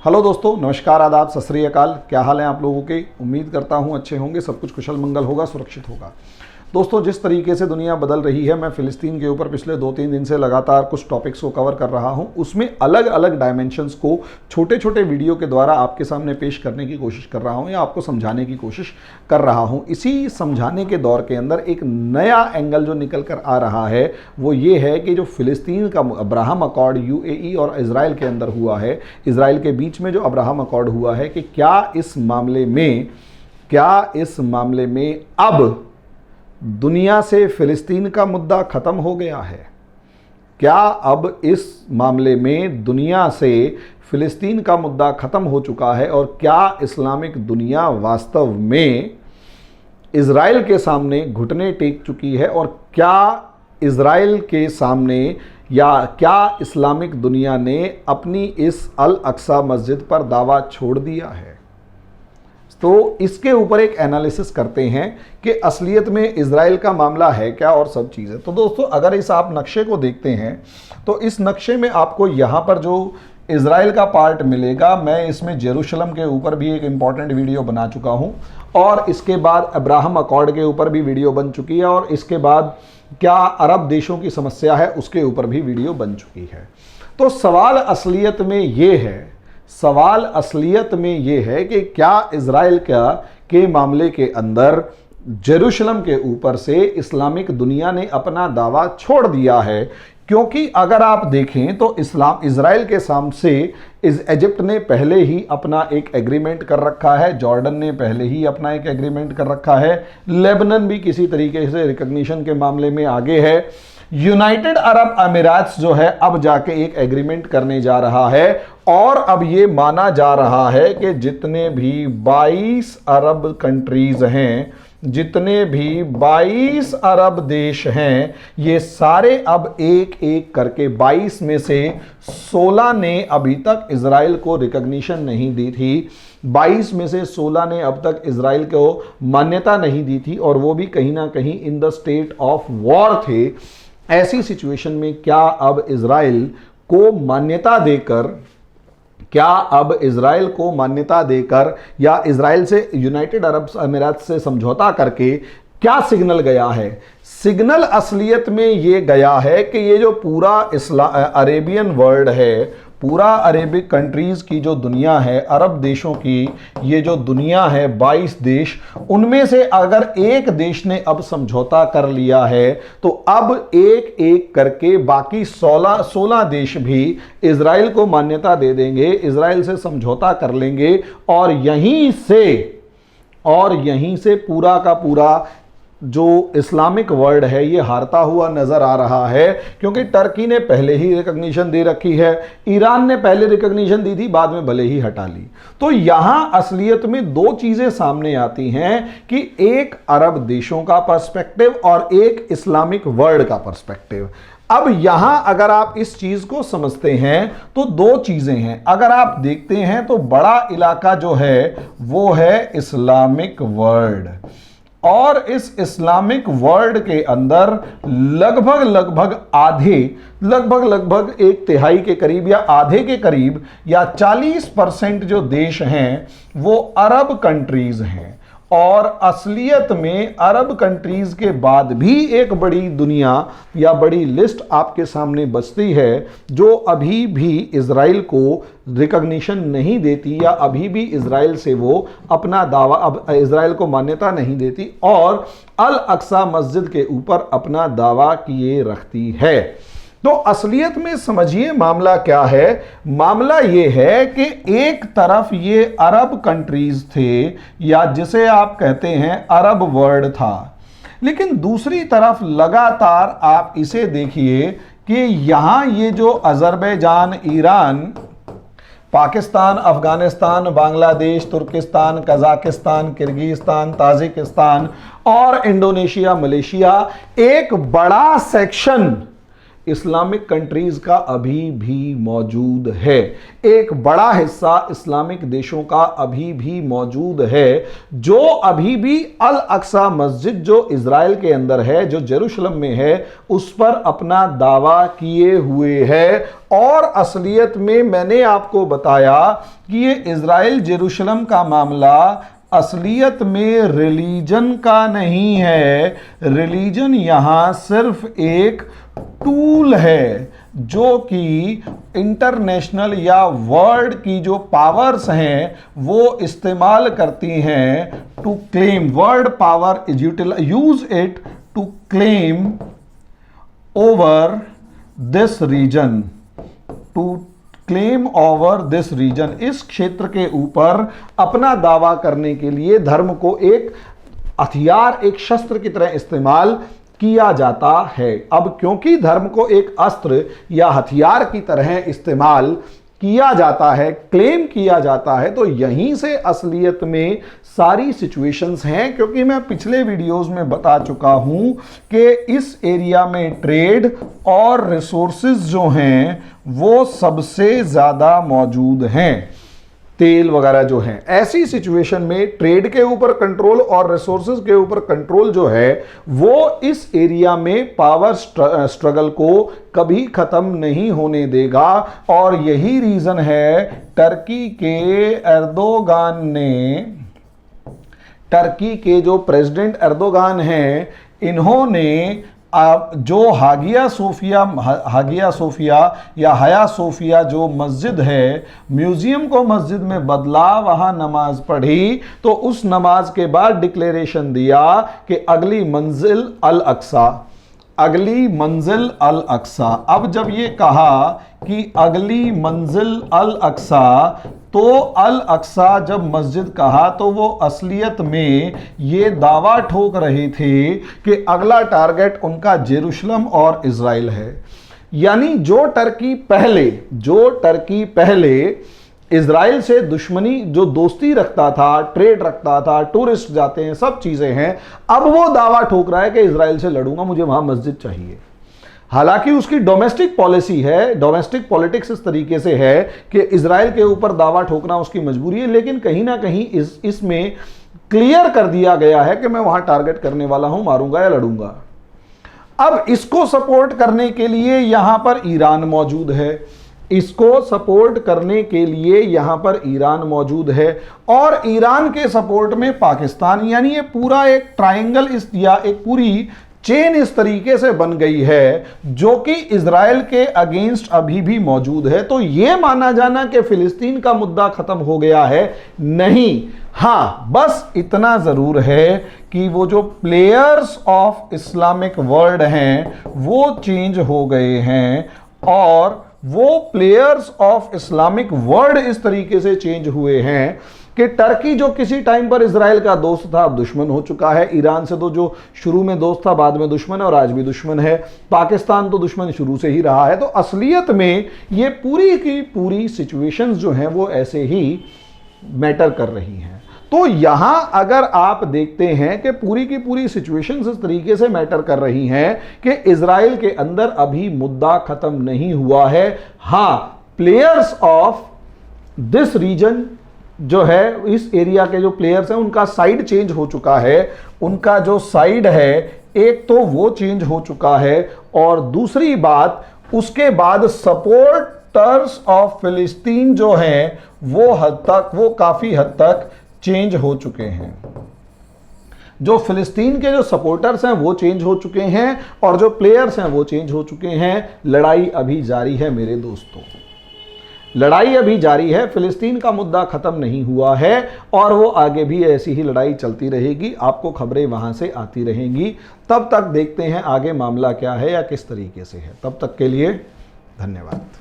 Hello दोस्तों, नमस्कार, आदाब, सत श्री अकाल। क्या हाल है आप लोगों के? उम्मीद करता हूं अच्छे होंगे, सब कुछ कुशल मंगल होगा, सुरक्षित होगा। दोस्तों, जिस तरीके से दुनिया बदल रही है, मैं फ़िलिस्तीन के ऊपर पिछले 2-3 दिन से लगातार कुछ टॉपिक्स को कवर कर रहा हूं। उसमें अलग अलग डायमेंशंस को छोटे छोटे वीडियो के द्वारा आपके सामने पेश करने की कोशिश कर रहा हूं या आपको समझाने की कोशिश कर रहा हूं। इसी समझाने के दौर के अंदर एक नया एंगल जो निकल कर आ रहा है वो ये है कि जो फ़िलिस्तीन का अब्राहम अकॉर्ड यूएई और इजराइल के अंदर हुआ है, इजराइल के बीच में जो अब्राहम अकॉर्ड हुआ है, कि क्या इस मामले में अब दुनिया से फ़िलिस्तीन का मुद्दा ख़त्म हो गया है? क्या अब इस मामले में दुनिया से फ़िलिस्तीन का मुद्दा ख़त्म हो चुका है? और क्या इस्लामिक दुनिया वास्तव में इज़राइल के सामने घुटने टेक चुकी है? और क्या इज़राइल के सामने या क्या इस्लामिक दुनिया ने अपनी इस अल अक्सा मस्जिद पर दावा छोड़ दिया है? तो इसके ऊपर एक एनालिसिस करते हैं कि असलियत में इजराइल का मामला है क्या और सब चीज़ें। तो दोस्तों, अगर इस आप नक्शे को देखते हैं तो इस नक्शे में आपको यहाँ पर जो इजराइल का पार्ट मिलेगा, मैं इसमें जेरूशलम के ऊपर भी एक इम्पॉर्टेंट वीडियो बना चुका हूँ और इसके बाद अब्राहम अकॉर्ड के ऊपर भी वीडियो बन चुकी है और इसके बाद क्या अरब देशों की समस्या है उसके ऊपर भी वीडियो बन चुकी है। तो सवाल असलियत में ये है कि क्या इजराइल के मामले के अंदर जेरूशलम के ऊपर से इस्लामिक दुनिया ने अपना दावा छोड़ दिया है? क्योंकि अगर आप देखें तो इजराइल के सामने इजिप्ट ने पहले ही अपना एक एग्रीमेंट कर रखा है, जॉर्डन ने पहले ही अपना एक एग्रीमेंट कर रखा है, लेबनान भी किसी तरीके से रिकॉग्निशन के मामले में आगे है, यूनाइटेड अरब अमीरात्स जो है अब जाके एक एग्रीमेंट करने जा रहा है और अब ये माना जा रहा है कि जितने भी 22 अरब कंट्रीज हैं, जितने भी 22 अरब देश हैं, ये सारे अब एक एक करके 22 में से 16 ने अभी तक इजराइल को रिकॉग्निशन नहीं दी थी, 22 में से 16 ने अब तक इजराइल को मान्यता नहीं दी थी और वो भी कहीं ना कहीं in the state of war थे। ऐसी सिचुएशन में क्या अब इजराइल को मान्यता देकर या इजराइल से यूनाइटेड अरब अमीरात से समझौता करके क्या सिग्नल गया है? सिग्नल असलियत में ये गया है कि ये जो पूरा अरेबियन वर्ल्ड है, पूरा अरेबिक कंट्रीज की जो दुनिया है, अरब देशों की ये जो दुनिया है, 22 देश, उनमें से अगर एक देश ने अब समझौता कर लिया है तो अब एक एक करके बाकी 16 देश भी इजराइल को मान्यता दे देंगे, इजराइल से समझौता कर लेंगे और यहीं से पूरा का पूरा जो इस्लामिक वर्ल्ड है ये हारता हुआ नजर आ रहा है। क्योंकि टर्की ने पहले ही रिकॉग्निशन दे रखी है, ईरान ने पहले रिकॉग्निशन दी थी, बाद में भले ही हटा ली। तो यहां असलियत में दो चीजें सामने आती हैं कि एक अरब देशों का पर्सपेक्टिव और एक इस्लामिक वर्ल्ड का पर्सपेक्टिव। अब यहां अगर आप इस चीज को समझते हैं तो दो चीजें हैं। अगर आप देखते हैं तो बड़ा इलाका जो है वो है इस्लामिक वर्ल्ड और इस इस्लामिक वर्ल्ड के अंदर लगभग एक तिहाई के करीब या आधे के करीब या 40% जो देश हैं वो अरब कंट्रीज हैं। और असलियत में अरब कंट्रीज के बाद भी एक बड़ी दुनिया या बड़ी लिस्ट आपके सामने बचती है जो अभी भी इजराइल को रिकॉग्निशन नहीं देती या अभी भी इजराइल से वो अपना दावा, अब इजराइल को मान्यता नहीं देती और अल अक्सा मस्जिद के ऊपर अपना दावा किए रखती है। तो असलियत में समझिए मामला क्या है। मामला ये है कि एक तरफ ये अरब कंट्रीज थे या जिसे आप कहते हैं अरब वर्ल्ड था, लेकिन दूसरी तरफ लगातार आप इसे देखिए कि यहां ये जो अजरबैजान, ईरान, पाकिस्तान, अफगानिस्तान, बांग्लादेश, तुर्किस्तान, कजाकिस्तान, किर्गिस्तान, ताजिकिस्तान और इंडोनेशिया, मलेशिया, एक बड़ा सेक्शन इस्लामिक कंट्रीज का अभी भी मौजूद है। एक बड़ा हिस्सा इस्लामिक देशों का अभी भी मौजूद है जो अभी भी अल अक्सा मस्जिद जो इजराइल के अंदर है, जो जेरूशलम में है, उस पर अपना दावा किए हुए है। और असलियत में मैंने आपको बताया कि ये इजराइल जेरूशलम का मामला असलियत में रिलीजन का नहीं है। रिलीजन यहां सिर्फ एक टूल है जो कि इंटरनेशनल या वर्ल्ड की जो पावर्स हैं वो इस्तेमाल करती हैं to claim, world power use it to claim over this region, to claim over this region, इस क्षेत्र के ऊपर अपना दावा करने के लिए धर्म को एक हथियार, एक शस्त्र की तरह इस्तेमाल किया जाता है। अब क्योंकि धर्म को एक अस्त्र या हथियार की तरह इस्तेमाल किया जाता है, क्लेम किया जाता है, तो यहीं से असलियत में सारी सिचुएशंस हैं। क्योंकि मैं पिछले वीडियोस में बता चुका हूं कि इस एरिया में ट्रेड और रिसोर्सेज जो हैं वो सबसे ज्यादा मौजूद हैं, तेल वगैरह जो हैं। ऐसी सिचुएशन में ट्रेड के ऊपर कंट्रोल और रिसोर्सेज के ऊपर कंट्रोल जो है वो इस एरिया में पावर स्ट्रगल को कभी खत्म नहीं होने देगा। और यही रीजन है टर्की के एर्दोगान ने, टर्की के जो प्रेसिडेंट एर्दोगान हैं, इन्होंने जो हागिया सोफिया या हया सोफिया जो मस्जिद है, म्यूजियम को मस्जिद में बदला, वहां नमाज पढ़ी, तो उस नमाज के बाद डिक्लेरेशन दिया कि अगली मंजिल अल अक्सा, अगली मंजिल अल अक्सा। अब जब ये कहा कि अगली मंजिल अल अक्सा, तो अल अक्सा जब मस्जिद कहा तो वो असलियत में ये दावा ठोक रहे थे कि अगला टारगेट उनका जेरूशलम और इजराइल है। यानी जो टर्की पहले इजराइल से दुश्मनी, जो दोस्ती रखता था, ट्रेड रखता था, टूरिस्ट जाते हैं, सब चीजें हैं, अब वो दावा ठोक रहा है कि इजराइल से लड़ूंगा, मुझे वहां मस्जिद चाहिए। हालांकि उसकी डोमेस्टिक पॉलिसी है, डोमेस्टिक पॉलिटिक्स इस तरीके से है कि इजराइल के ऊपर दावा ठोकना उसकी मजबूरी है, लेकिन कहीं ना कहीं इसमें क्लियर कर दिया गया है कि मैं वहां टारगेट करने वाला हूं, मारूंगा या लड़ूंगा। अब इसको सपोर्ट करने के लिए यहां पर ईरान मौजूद है, इसको सपोर्ट करने के लिए यहां पर ईरान मौजूद है, और ईरान के सपोर्ट में पाकिस्तान, यानी ये पूरा एक ट्रायंगल या एक पूरी चेन इस तरीके से बन गई है जो कि इजराइल के अगेंस्ट अभी भी मौजूद है। तो यह माना जाना कि फिलिस्तीन का मुद्दा खत्म हो गया है, नहीं। हां, बस इतना जरूर है कि वो जो प्लेयर्स ऑफ इस्लामिक वर्ल्ड हैं वो चेंज हो गए हैं, और वो प्लेयर्स ऑफ इस्लामिक वर्ल्ड इस तरीके से चेंज हुए हैं कि टर्की जो किसी टाइम पर इजराइल का दोस्त था अब दुश्मन हो चुका है। ईरान से तो जो शुरू में दोस्त था बाद में दुश्मन है और आज भी दुश्मन है। पाकिस्तान तो दुश्मन शुरू से ही रहा है। तो असलियत में ये पूरी की पूरी सिचुएशंस जो हैं वो ऐसे ही मैटर कर रही हैं। तो यहां अगर आप देखते हैं कि पूरी की पूरी सिचुएशंस इस तरीके से मैटर कर रही हैं कि इजराइल के अंदर अभी मुद्दा खत्म नहीं हुआ है। हां, प्लेयर्स ऑफ दिस रीजन जो है, इस एरिया के जो प्लेयर्स हैं उनका साइड चेंज हो चुका है। उनका जो साइड है एक तो वो चेंज हो चुका है, और दूसरी बात उसके बाद सपोर्टर्स ऑफ फिलिस्तीन जो हैं वो काफी हद तक चेंज हो चुके हैं। जो फिलिस्तीन के जो सपोर्टर्स हैं वो चेंज हो चुके हैं, और जो प्लेयर्स हैं वो चेंज हो चुके हैं। लड़ाई अभी जारी है मेरे दोस्तों, लड़ाई अभी जारी है। फिलिस्तीन का मुद्दा खत्म नहीं हुआ है, और वो आगे भी ऐसी ही लड़ाई चलती रहेगी। आपको खबरें वहां से आती रहेंगी। तब तक देखते हैं आगे मामला क्या है या किस तरीके से है। तब तक के लिए धन्यवाद।